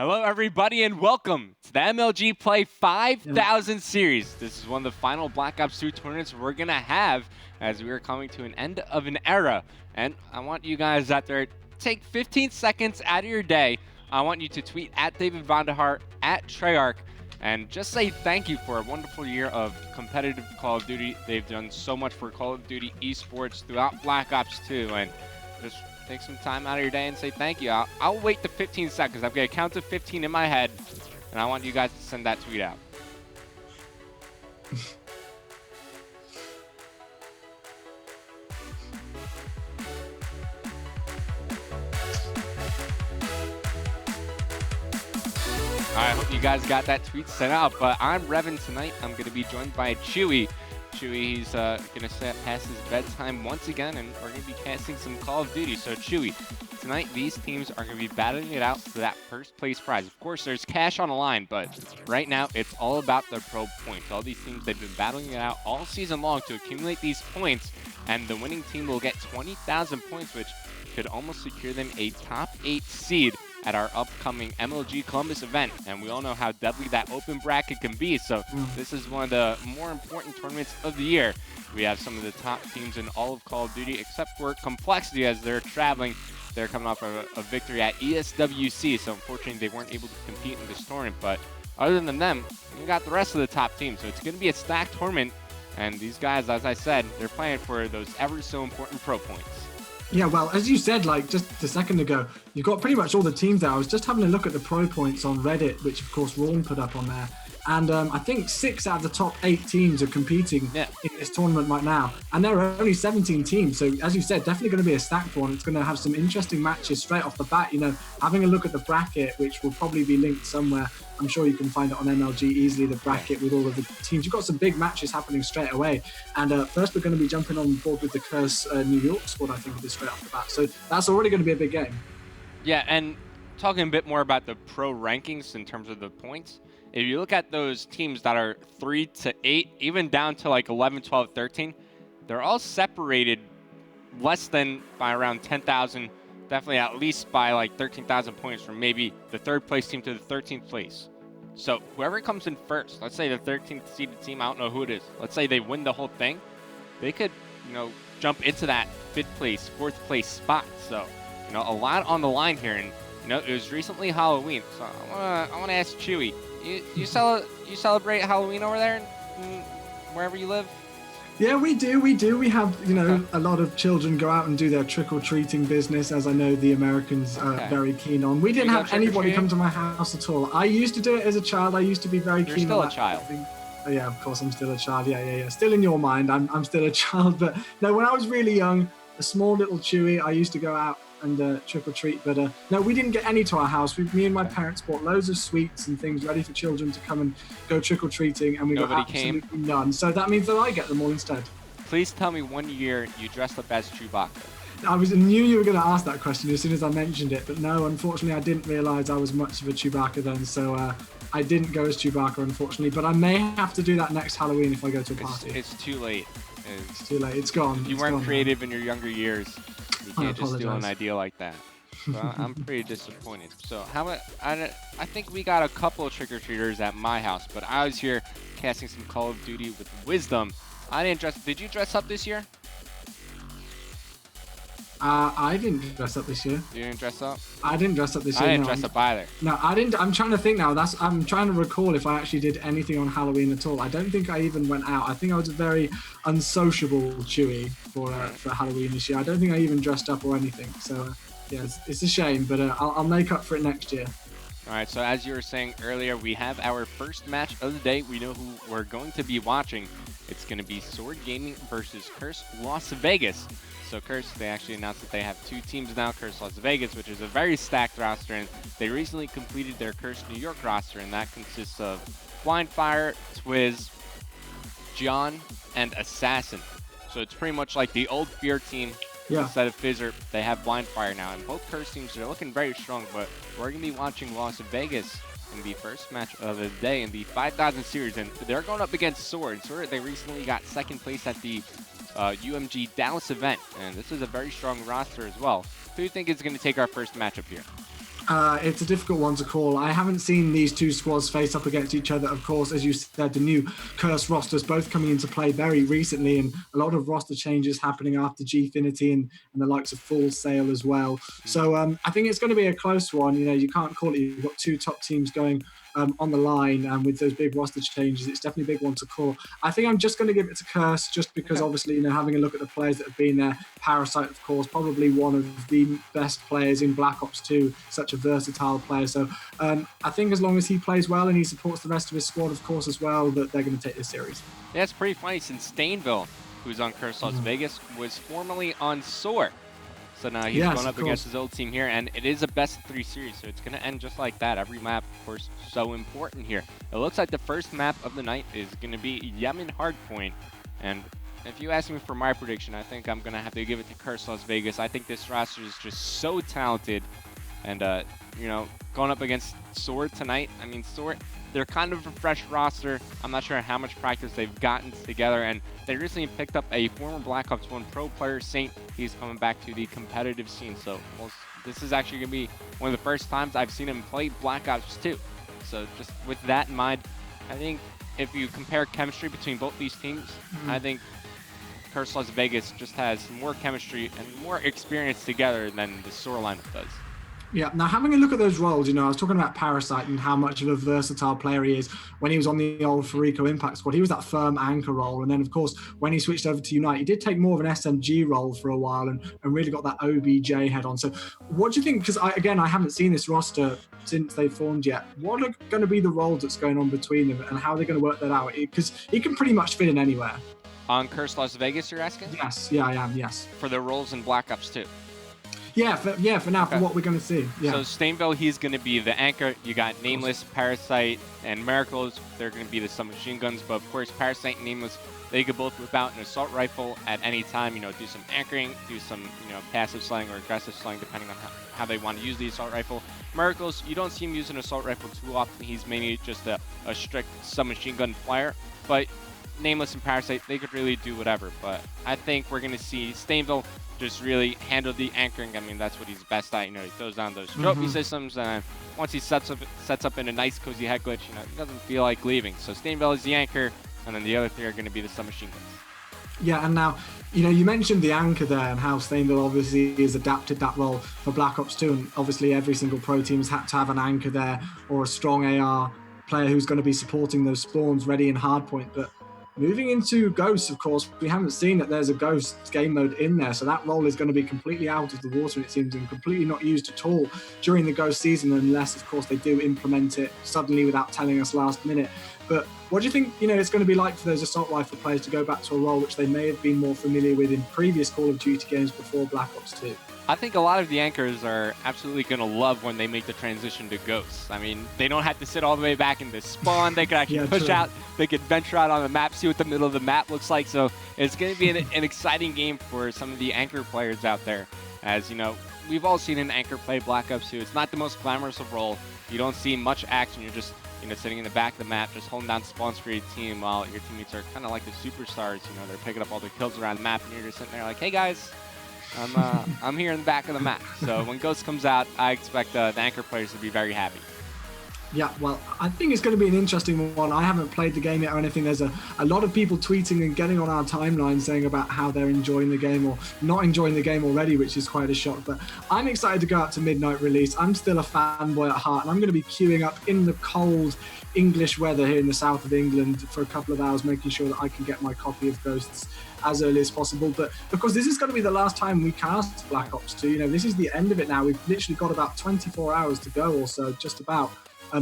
Hello, everybody, and welcome to the MLG Play 5000 series. This is one of the final Black Ops 2 tournaments we're going to have as we are coming to an end of an era. And I want you guys out there to take 15 seconds out of your day. I want you to tweet at David Vonderhart, at Treyarch, and just say thank you for a wonderful year of competitive Call of Duty. They've done so much for Call of Duty esports throughout Black Ops 2, and just take some time out of your day and say thank you. I'll wait the 15 seconds. I'm going to count to 15 in my head, and I want you guys to send that tweet out. I hope you guys got that tweet sent out, but I'm Revan tonight. I'm going to be joined by Chewy. Chewy, he's going to set past his bedtime once again, and we're going to be casting some Call of Duty. So, Chewy, tonight these teams are going to be battling it out for that first place prize. Of course, there's cash on the line, but right now it's all about the pro points. All these teams, they've been battling it out all season long to accumulate these points, and the winning team will get 20,000 points, which could almost secure them a top 8 seed at our upcoming MLG Columbus event. And we all know how deadly that open bracket can be, so this is one of the more important tournaments of the year. We have some of the top teams in all of Call of Duty, except for Complexity as they're traveling. They're coming off a victory at ESWC, so unfortunately they weren't able to compete in this tournament. But other than them, we got the rest of the top teams, so it's going to be a stacked tournament. And these guys, as I said, they're playing for those ever so important pro points. Yeah, well, as you said, like just a second ago, you've got pretty much all the teams there. I was just having a look at the pro points on Reddit, which of course Rawn put up on there. And I think 6 out of the top 8 teams are competing in this tournament right now. And there are only 17 teams. So as you said, definitely going to be a stacked one. It's going to have some interesting matches straight off the bat. You know, having a look at the bracket, which will probably be linked somewhere. I'm sure you can find it on MLG easily, the bracket with all of the teams. You've got some big matches happening straight away. And first we're going to be jumping on board with the Curse New York squad, I think it is, straight off the bat. So that's already going to be a big game. Yeah, and talking a bit more about the pro rankings in terms of the points, if you look at those teams that are 3 to 8, even down to like 11, 12, 13, they're all separated less than by around 10,000, definitely at least by like 13,000 points from maybe the 3rd place team to the 13th place. So whoever comes in first, let's say the 13th seeded team, I don't know who it is, let's say they win the whole thing, they could, jump into that 5th place, 4th place spot. So, a lot on the line here. And, it was recently Halloween. So I want to ask Chewy, you celebrate Halloween over there, wherever you live? Yeah, we do. We have, a lot of children go out and do their trick-or-treating business, as I know the Americans are very keen on. We didn't have anybody come to my house at all. I used to do it as a child. I used to be very keen on that. You're still a child. Oh, yeah, of course, I'm still a child. Yeah. Still in your mind, I'm still a child. But no, when I was really young, a small little Chewy, I used to go out and trick-or-treat. But no, we didn't get any to our house. Me and my parents bought loads of sweets and things ready for children to come and go trick-or-treating, and we got absolutely none. So that means that I get them all instead. Please tell me one year you dressed up as Chewbacca. I knew you were going to ask that question as soon as I mentioned it, but no, unfortunately, I didn't realise I was much of a Chewbacca then, so I didn't go as Chewbacca, unfortunately. But I may have to do that next Halloween if I go to a party. It's too late. It's too late. It's gone. If you weren't creative in your younger years, you can't just steal an idea like that. So I'm pretty disappointed. So I think we got a couple of trick-or-treaters at my house, but I was here casting some Call of Duty with Wisdom. I didn't dress. Did you dress up this year? I didn't dress up this year. You didn't dress up? I didn't dress up this year. I didn't dress up either. No, I didn't. I'm trying to think now. I'm trying to recall if I actually did anything on Halloween at all. I don't think I even went out. I think I was a very unsociable Chewy for Halloween this year. I don't think I even dressed up or anything. So yeah, it's a shame, but I'll make up for it next year. All right, so as you were saying earlier, we have our first match of the day. We know who we're going to be watching. It's going to be SoaR Gaming versus Curse Las Vegas. So Curse, they actually announced that they have 2 teams now, Curse Las Vegas, which is a very stacked roster, and they recently completed their Curse New York roster, and that consists of Blindfire, Twiz, John, and Assassin. So it's pretty much like the old Fear team. Instead of Fizzer, they have Blindfire now, and both Curse teams are looking very strong, but we're going to be watching Las Vegas in the first match of the day in the 5000 series, and they're going up against SoaR. SoaR, they recently got 2nd place at the UMG Dallas event, and this is a very strong roster as well. Who do you think is going to take our first matchup here? It's a difficult one to call. I haven't seen these two squads face up against each other. Of course, as you said, the new Curse rosters both coming into play very recently, and a lot of roster changes happening after Gfinity and the likes of Full Sail as well. So I think it's going to be a close one. You know, you can't call it. You've got two top teams going on the line, and with those big roster changes, it's definitely a big one to call. I think I'm just going to give it to Curse, just because obviously, you know, having a look at the players that have been there. Parasite, of course, probably one of the best players in Black Ops 2, such a versatile player. So I think as long as he plays well and he supports the rest of his squad, of course, as well, that they're going to take this series. Yeah, it's pretty funny since Stainville, who's on Curse Las Vegas, was formerly on SoaR. So now he's going up against his old team here, and it is a best-of-3 series, so it's going to end just like that. Every map, of course, so important here. It looks like the first map of the night is going to be Yemen Hardpoint, and if you ask me for my prediction, I think I'm going to have to give it to Curse Las Vegas. I think this roster is just so talented, and, you know, going up against SoaR tonight, I mean, SoaR, they're kind of a fresh roster. I'm not sure how much practice they've gotten together, and they recently picked up a former Black Ops 1 pro player, Saint. He's coming back to the competitive scene, so this is actually going to be one of the first times I've seen him play Black Ops 2. So just with that in mind, I think if you compare chemistry between both these teams, I think Curse Las Vegas just has more chemistry and more experience together than the SoaR lineup does. Yeah, now having a look at those roles, you know, I was talking about Parasite and how much of a versatile player he is. When he was on the old Farico Impact squad, he was that firm anchor role. And then, of course, when he switched over to Unite, he did take more of an SMG role for a while and really got that OBJ head on. So what do you think? Because, I haven't seen this roster since they formed yet. What are going to be the roles that's going on between them and how they're going to work that out? Because he can pretty much fit in anywhere. On Curse Las Vegas, you're asking? Yes, yeah, I am, yes. For the roles in Black Ops 2? Yeah, for now, for what we're going to see. Yeah. So Stainville, he's going to be the anchor. You got Nameless, Parasite, and Miracles. They're going to be the submachine guns. But of course, Parasite and Nameless, they could both whip out an assault rifle at any time. You know, do some anchoring, do some passive slaying or aggressive slaying, depending on how they want to use the assault rifle. Miracles, you don't see him use an assault rifle too often. He's mainly just a strict submachine gun flyer. But Nameless and Parasite, they could really do whatever. But I think we're going to see Stainville just really handle the anchoring. I mean, that's what he's best at. You know, he throws down those trophy systems, and once he sets up in a nice cozy head glitch, you know, he doesn't feel like leaving. So Stainville is the anchor, and then the other three are going to be the submachine guns. Yeah, and now, you know, you mentioned the anchor there and how Stainville obviously has adapted that role for Black Ops 2, and obviously every single pro team has had to have an anchor there or a strong AR player who's going to be supporting those spawns ready in Hardpoint. But moving into Ghosts, of course, we haven't seen that there's a Ghosts game mode in there, so that role is going to be completely out of the water, it seems, and completely not used at all during the Ghost season, unless, of course, they do implement it suddenly without telling us last minute. But what do you think, you know, it's going to be like for those assault rifle players to go back to a role which they may have been more familiar with in previous Call of Duty games before Black Ops 2? I think a lot of the anchors are absolutely going to love when they make the transition to Ghosts. I mean, they don't have to sit all the way back in the spawn. They can actually push out. They can venture out on the map, see what the middle of the map looks like. So it's going to be an exciting game for some of the anchor players out there. As, you know, we've all seen an anchor play Black Ops 2. It's not the most glamorous of role. You don't see much action. You're just, you know, sitting in the back of the map, just holding down spawns for your team while your teammates are kind of like the superstars. You know, they're picking up all the kills around the map, and you're just sitting there like, hey, guys. I'm here in the back of the map. So when Ghost comes out, I expect the anchor players to be very happy. Yeah, well, I think it's going to be an interesting one. I haven't played the game yet or anything. There's a lot of people tweeting and getting on our timeline saying about how they're enjoying the game or not enjoying the game already, which is quite a shock. But I'm excited to go out to midnight release. I'm still a fanboy at heart, and I'm going to be queuing up in the cold English weather here in the south of England for a couple of hours, making sure that I can get my copy of Ghosts as early as possible. But of course, this is going to be the last time we cast Black Ops 2. You know, this is the end of it now. We've literally got about 24 hours to go or so, just about,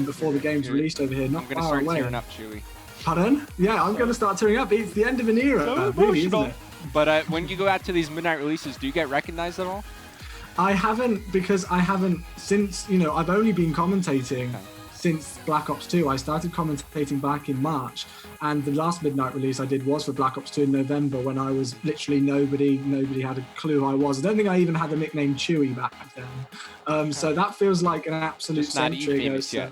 before the game's released over here. Not I'm going to far start away. tearing up, Chewy. Pardon? Yeah, I'm going to start tearing up. It's the end of an era, really, isn't it? But when you go out to these midnight releases, do you get recognized at all? I haven't, because I haven't since, you know, I've only been commentating since Black Ops 2. I started commentating back in March, and the last midnight release I did was for Black Ops 2 in November, when I was literally nobody had a clue who I was. I don't think I even had the nickname Chewy back then. So that feels like an absolute century ago.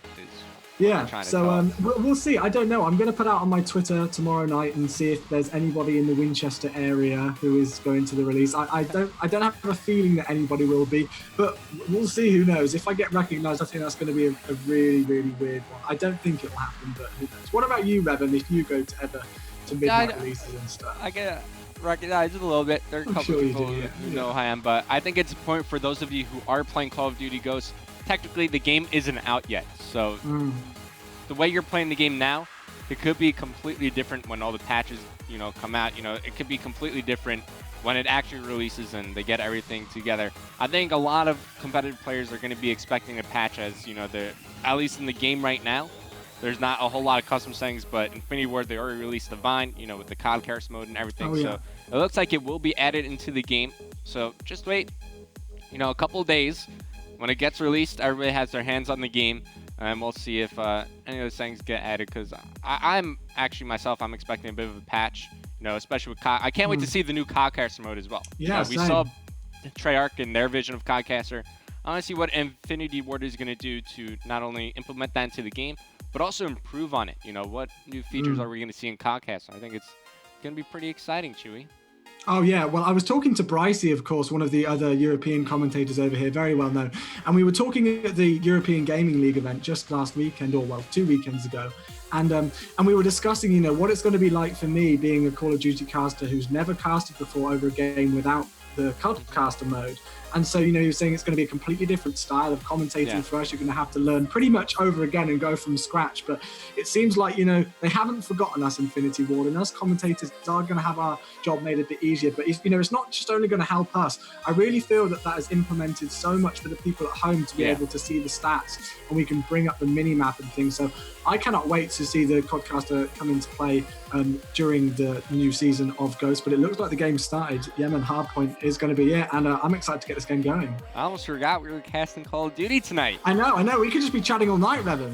Yeah, trying to so talk. we'll see. I don't know. I'm going to put out on my Twitter tomorrow night and see if there's anybody in the Winchester area who is going to the release. I don't have a feeling that anybody will be, but we'll see. Who knows? If I get recognised, I think that's going to be a really, really weird one. I don't think it'll happen, but who knows? What about you, Revan? If you go to ever to midnight releases and stuff, I get recognized a little bit. There are a couple sure people do, who know who I am, but I think it's important for those of you who are playing Call of Duty Ghosts. Technically, the game isn't out yet, so the way you're playing the game now, it could be completely different when all the patches, come out. It could be completely different when it actually releases and they get everything together. I think a lot of competitive players are going to be expecting a patch, as at least in the game right now. There's not a whole lot of custom settings, but Infinity Ward, they already released the Vine, with the COD Chaos mode and everything. Oh, yeah. So it looks like it will be added into the game. So just wait, a couple of days. When it gets released, everybody has their hands on the game, and we'll see if any of those things get added. Because I'm actually myself, I'm expecting a bit of a patch, especially with COD. I can't wait to see the new CODcaster mode as well. Yeah, we saw Treyarch and their vision of CODcaster. I want to see what Infinity Ward is going to do to not only implement that into the game, but also improve on it. What new features are we going to see in CODcaster? I think it's going to be pretty exciting, Chewy. Oh, yeah. Well, I was talking to Brycey, of course, one of the other European commentators over here, very well known. And we were talking at the European Gaming League event just last weekend, or, 2 weekends ago. And we were discussing, what it's going to be like for me being a Call of Duty caster who's never casted before over a game without the CODcaster mode. And so, he was saying it's going to be a completely different style of commentating for us. You're going to have to learn pretty much over again and go from scratch. But it seems like, they haven't forgotten us, Infinity Ward, and us commentators are going to have our job made a bit easier. But, it's not just only going to help us. I really feel that has implemented so much for the people at home to be able to see the stats, and we can bring up the mini-map and things. So I cannot wait to see the CODcaster come into play during the new season of Ghost. But it looks like the game started. Yemen Hardpoint is going to be it, and I'm excited to get this game going. I almost forgot we were casting Call of Duty tonight. I know. We could just be chatting all night, Revan.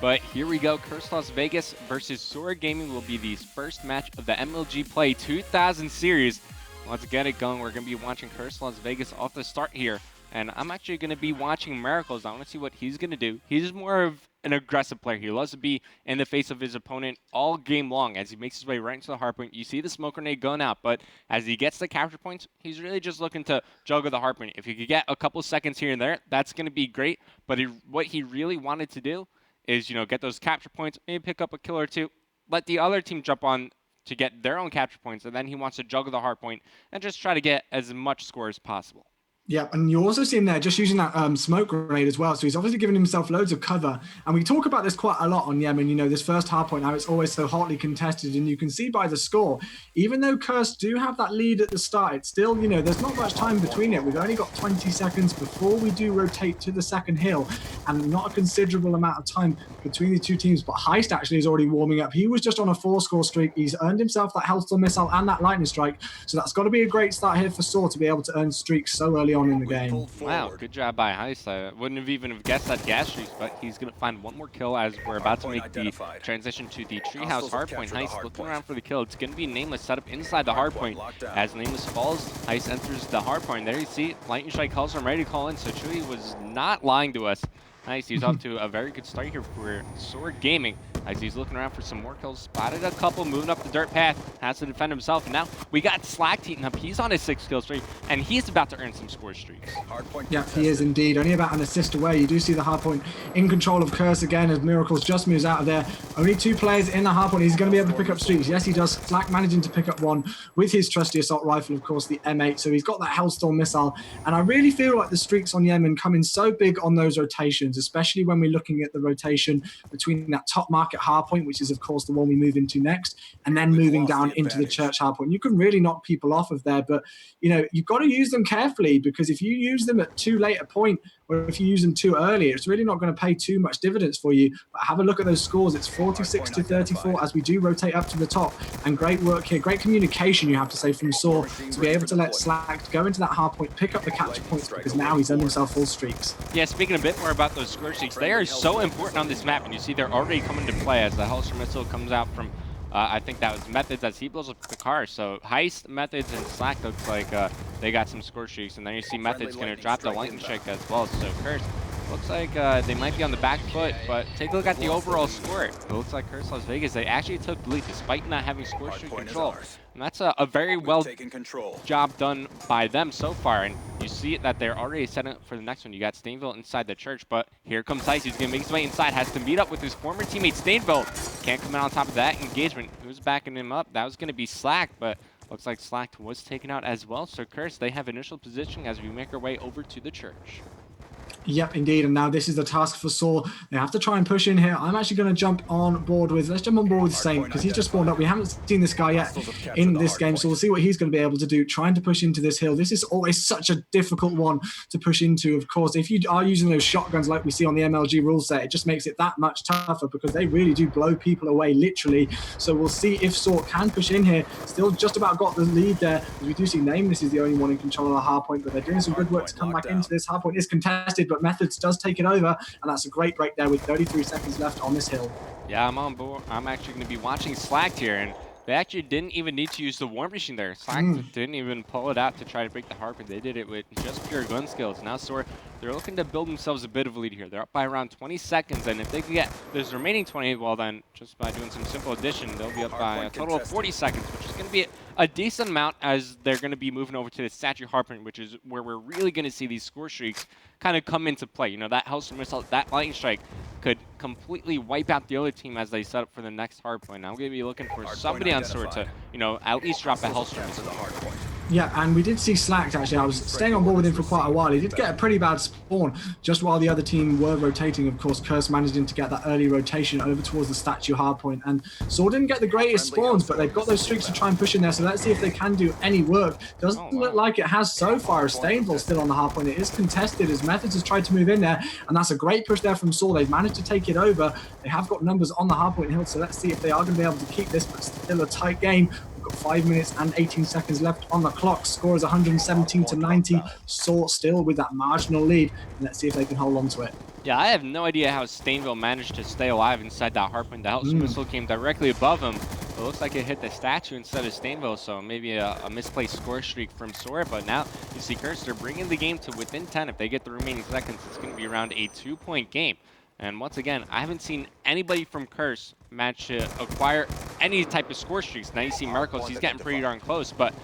But here we go. Curse Las Vegas versus SoaR Gaming will be the first match of the MLG Play 2000 series. Let's get it going. We're going to be watching Curse Las Vegas off the start here. And I'm actually going to be watching Miracles. I want to see what he's going to do. He's more of an aggressive player. He loves to be in the face of his opponent all game long as he makes his way right into the hardpoint. You see the smoke grenade going out, but as he gets the capture points, he's really just looking to juggle the hardpoint. If he could get a couple seconds here and there, that's going to be great. But what he really wanted to do is, get those capture points, maybe pick up a kill or two, let the other team jump on to get their own capture points, and then he wants to juggle the hardpoint and just try to get as much score as possible. Yeah, and you also see him there just using that smoke grenade as well. So he's obviously giving himself loads of cover. And we talk about this quite a lot on Yemen, this first hardpoint, how it's always so hotly contested. And you can see by the score, even though Curse do have that lead at the start, it's still, there's not much time between it. We've only got 20 seconds before we do rotate to the second hill, and not a considerable amount of time between the two teams. But Heist actually is already warming up. He was just on a 4-score streak. He's earned himself that Hellstorm missile and that lightning strike. So that's got to be a great start here for SoaR to be able to earn streaks so early on in the game. Wow, good job by Heist. I wouldn't have even guessed that gas streaks, but he's going to find one more kill as we're about to make the transition to the Treehouse Hardpoint. Heist looking around for the kill. It's going to be Nameless set up inside the Hardpoint. As Nameless falls, Heist enters the Hardpoint. There you see, lightning strike calls from ready to call in, so Chewy was not lying to us. Nice, he's off to a very good start here for SoaR Gaming. As he's looking around for some more kills, spotted a couple, moving up the dirt path, has to defend himself, and now we got Slack heating up. He's on his 6-kill streak, and he's about to earn some score streaks. Yeah, he is indeed. Only about an assist away. You do see the hardpoint in control of Curse again as Miracles just moves out of there. Only 2 players in the hardpoint. He's going to be able to pick up streaks. Yes, he does. Slack managing to pick up one with his trusty assault rifle, of course, the M8. So he's got that Hellstorm missile, and I really feel like the streaks on Yemen come in so big on those rotations, especially when we're looking at the rotation between that top market hardpoint, which is of course the one we move into next, and then moving down into the church hardpoint. You can really knock people off of there, but you've got to use them carefully, because if you use them at too late a point, or if you use them too early, it's really not going to pay too much dividends for you. But have a look at those scores. It's 46-34 as we do rotate up to the top, and great work here, great communication, you have to say, from SoaR to be able to let Slack go into that hardpoint, pick up the capture points, because now he's earned himself full streaks. Yeah, speaking a bit more about those score streaks, they are so important on this map, and you see they're already coming to play as the Hellstorm missile comes out from, I think that was Methods as he blows up the car. So Heist, Methods, and Slack looks like they got some score streaks, and then you see Methods going to drop the lightning strike as well. So Curse Looks like they might be on the back foot, but take a look at the overall score. It looks like Curse Las Vegas, they actually took the lead despite not having score streak control. And that's a very well job done by them so far. And you see it that they're already setting up for the next one. You got Stainville inside the church, but here comes Ice. He's going to make his way inside, has to meet up with his former teammate Stainville. Can't come out on top of that engagement. Who's backing him up? That was going to be Slack, but looks like Slack was taken out as well. So Curse, they have initial positioning as we make our way over to the church. Yep, indeed. And now this is the task for SoaR. They have to try and push in here. I'm actually going to jump on board with, let's jump on board with Saint because he's just spawned up. We haven't seen this guy yet in this game, so we'll see what he's going to be able to do, trying to push into this hill. This is always such a difficult one to push into, of course. If you are using those shotguns like we see on the MLG rule set, it just makes it that much tougher because they really do blow people away, literally. So we'll see if SoaR can push in here. Still just about got the lead there. As we do see Nameless is the only one in control of the hardpoint, but they're doing some good work to come back into this. Hardpoint is contested, but Methods does take it over, and that's a great break there with 33 seconds left on this hill. Yeah, I'm on board. I'm actually going to be watching Slack here, and they actually didn't even need to use the War Machine there. Slack didn't even pull it out to try to break the hardpoint. They did it with just pure gun skills. Now SoaR, they're looking to build themselves a bit of a lead here. They're up by around 20 seconds, and if they can get those remaining 20, well then, just by doing some simple addition, they'll be up by a total of 40 seconds, which is going to be a decent amount as they're going to be moving over to the statue hardpoint, which is where we're really going to see these score streaks kind of come into play. You know, that Hellstorm missile, that lightning strike could completely wipe out the other team as they set up for the next hardpoint. Now I'm going to be looking for somebody on SoaR to, you know, at least drop a Hellstorm missile. Yeah, and we did see Slack, actually. I was staying on board with him for quite a while. He did get a pretty bad spawn just while the other team were rotating. Of course, Curse managed him to get that early rotation over towards the statue hardpoint. And SoaR didn't get the greatest spawns, but they've got those streaks to try and push in there. So let's see if they can do any work. Doesn't look like it has so far. Stainville still on the hardpoint. It is contested as Methods has tried to move in there. And that's a great push there from SoaR. They've managed to take it over. They have got numbers on the hardpoint hill. So let's see if they are going to be able to keep this, but still a tight game. 5 minutes and 18 seconds left on the clock. Score is 117 to 90. SoaR still with that marginal lead. And let's see if they can hold on to it. Yeah, I have no idea how Stainville managed to stay alive inside that hardpoint. The Hellstorm missile came directly above him. It looks like it hit the statue instead of Stainville, so maybe a misplaced score streak from SoaR. But now you see Curse, they're bringing the game to within 10. If they get the remaining seconds, it's going to be around a 2-point game. And once again, I haven't seen anybody from Curse manage to acquire any type of score streaks. Now you see Miracles, he's getting pretty darn close, but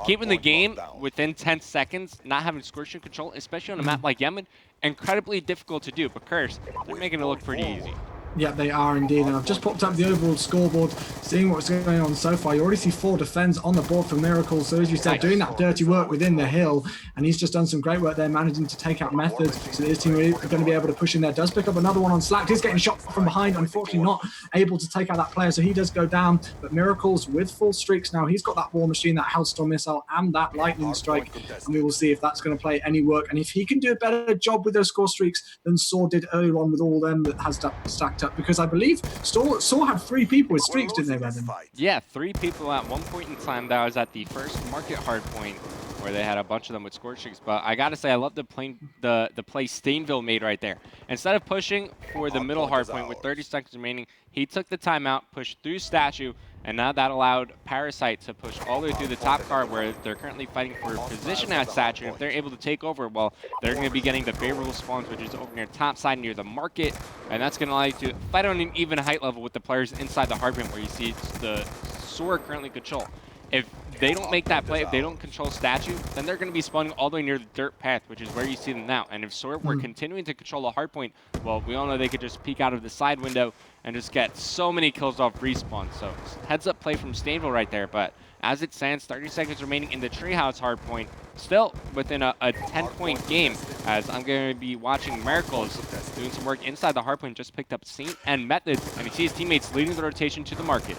keeping the game within 10 seconds, not having score streak control, especially on a map like Yemen, incredibly difficult to do. But Curse, they're making it look pretty easy. Yeah, they are indeed. And I've just popped up the overall scoreboard, seeing what's going on so far. You already see 4 defends on the board for Miracles. So as you said, doing that dirty work within the hill. And he's just done some great work there, managing to take out Methods. So his team are going to be able to push in there. Does pick up another one on Slack. He's getting shot from behind. Unfortunately, not able to take out that player. So he does go down. But Miracles with full streaks now. He's got that War Machine, that Hellstorm missile, and that lightning strike. And we will see if that's going to play any work. And if he can do a better job with those score streaks than SoaR did earlier on with all them that has stacked up. Because I believe SoaR had 3 people with streaks, didn't they, Revan? Yeah, 3 people at one point in time. That was at the first market hardpoint where they had a bunch of them with score streaks. But I gotta say, I love the play Stainville made right there. Instead of pushing for the middle hardpoint with 30 seconds remaining, he took the timeout, pushed through statue, and now that allowed Parasite to push all the way through the top card where they're currently fighting for position at statue. If they're able to take over, well, they're going to be getting the favorable spawns, which is over near top side near the market, and that's going to allow you to fight on an even height level with the players inside the hardpoint where you see the SoaR currently control. If they don't make that play, if they don't control statue, then they're going to be spawning all the way near the dirt path, which is where you see them now. And if SoaR were continuing to control the hardpoint, well, we all know they could just peek out of the side window and just get so many kills off respawn. So heads up play from Stainville right there. But as it stands, 30 seconds remaining in the treehouse hardpoint, still within a 10-point game, as I'm going to be watching Miracles doing some work inside the hardpoint. Just picked up Saint and Methods, and he sees his teammates leading the rotation to the market.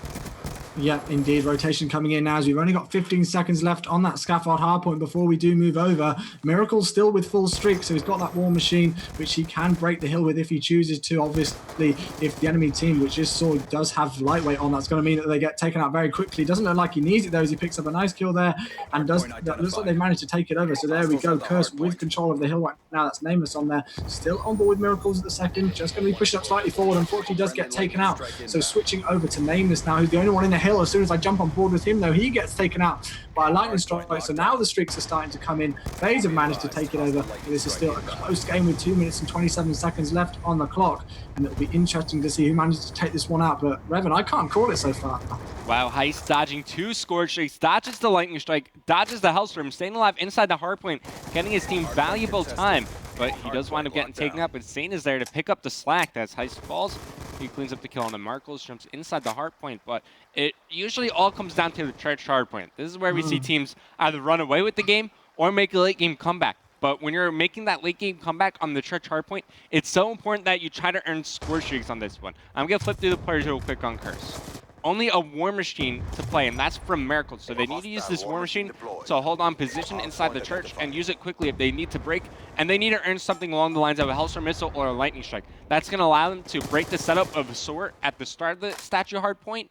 Yeah, indeed. Rotation coming in now as we've only got 15 seconds left on that scaffold hardpoint before we do move over. Miracle's still with full streak, so he's got that War Machine, which he can break the hill with if he chooses to. Obviously, if the enemy team, which is SoaR, does have lightweight on, that's going to mean that they get taken out very quickly. Doesn't look like he needs it, though, as he picks up a nice kill there, and looks like they've managed to take it over. So there we go. Curse with control of the hill right now. That's Nameless on there. Still on board with Miracles at the second. Just going to be pushing up slightly forward. Unfortunately, does get taken out. So switching over to Nameless now, who's the only one in the hill. hill. As soon as I jump on board with him, though, he gets taken out by a lightning strike. So now the streaks are starting to come in. FaZe have managed to take it over. But this is still a close game with 2 minutes and 27 seconds left on the clock. And it'll be interesting to see who manages to take this one out. But Revan, I can't call it so far. Wow, Heist dodging 2 score streaks, dodges the lightning strike, dodges the Hellstorm, staying alive inside the hardpoint, getting his team valuable time. But he does wind up getting taken up, and Saint is there to pick up the slack as Heist falls. He cleans up the kill on the Markles, jumps inside the hardpoint, but it usually all comes down to the church hardpoint. This is where we see teams either run away with the game or make a late game comeback. But when you're making that late game comeback on the church hardpoint, it's so important that you try to earn score streaks on this one. I'm going to flip through the players real quick on Curse. Only a War Machine to play, and that's from Miracle. So they need to use this War Machine to hold on position inside the church and use it quickly if they need to break. And they need to earn something along the lines of a Hellstorm Missile or a Lightning Strike. That's going to allow them to break the setup of SoaR at the start of the statue hardpoint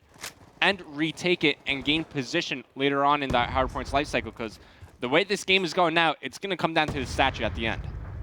and retake it and gain position later on in that hardpoint's life cycle. Because the way this game is going now, it's going to come down to the statue at the end.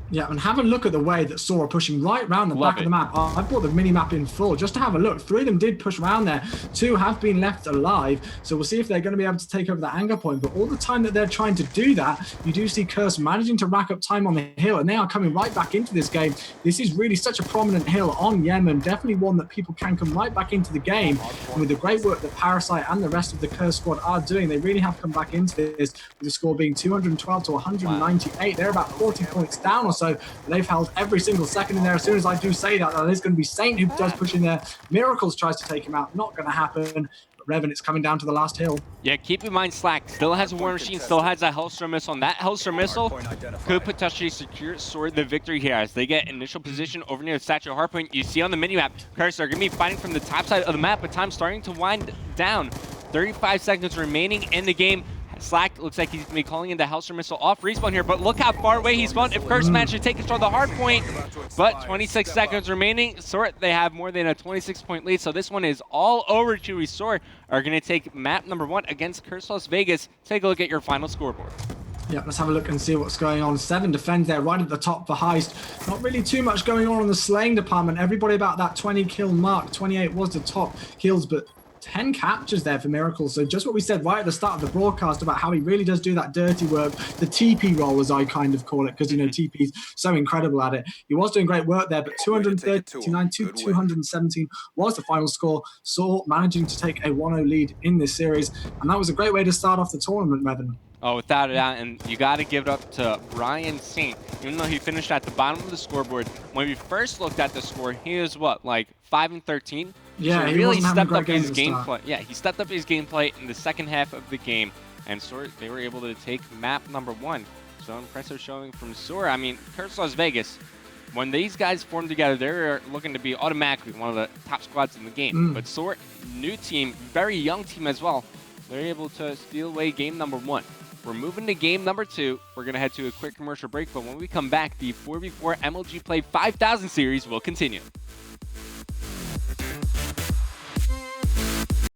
Yeah, and have a look at the way that SoaR are pushing right around the back of the map. I brought the mini-map in full just to have a look. 3 of them did push around there. 2 have been left alive. So we'll see if they're going to be able to take over that anger point. But all the time that they're trying to do that, you do see Curse managing to rack up time on the hill. And they are coming right back into this game. This is really such a prominent hill on Yemen. Definitely one that people can come right back into the game. And with the great work that Parasite and the rest of the Curse squad are doing, they really have come back into this, with the score being 212 to 198. They're about 40 points down or so. They've held every single second in there. As soon as I do say that, that is going to be Saint who does push in there. Miracles tries to take him out. Not going to happen. But Revan, it's coming down to the last hill. Yeah, keep in mind Slack still has a War Machine, still has a Hellstorm Missile. And that Hellstorm Missile could potentially secure SoaR the victory here as they get initial position over near the statue of Hardpoint. You see on the minimap, Curse are going to be fighting from the top side of the map, but time's starting to wind down. 35 seconds remaining in the game. Slack looks like he's going to be calling in the Hellstorm Missile off respawn here, but look how far away he spawned if Curse managed to take control of the hard point. But 26 seconds remaining. SoaR, they have more than a 26-point lead, so this one is all over. Chewy SoaR are going to take map number 1 against Curse Las Vegas. Take a look at your final scoreboard. Yeah, let's have a look and see what's going on. 7 defends there right at the top for Heist. Not really too much going on in the slaying department. Everybody about that 20 kill mark. 28 was the top kills, but 10 captures there for Miracle. So just what we said right at the start of the broadcast about how he really does do that dirty work, the TP role as I kind of call it, because, you know, TP's so incredible at it. He was doing great work there, but 239 to 217 was the final score. SoaR managing to take a 1-0 lead in this series, and that was a great way to start off the tournament, Revan. Oh, without a doubt, and you got to give it up to Brian Saint. Even though he finished at the bottom of the scoreboard, when we first looked at the score, he was what, like 5-13? Yeah, so he really wasn't stepped having a up great his game at the start. gameplay. Yeah, he stepped up his gameplay in the second half of the game, and SoaR, they were able to take map number 1. So impressive showing from SoaR. I mean, Curse Las Vegas, when these guys formed together, they're looking to be automatically one of the top squads in the game. But SoaR, new team, very young team as well, they're able to steal away game number 1. We're moving to game number 2. We're going to head to a quick commercial break, but when we come back, the 4v4 MLG Play 5000 series will continue.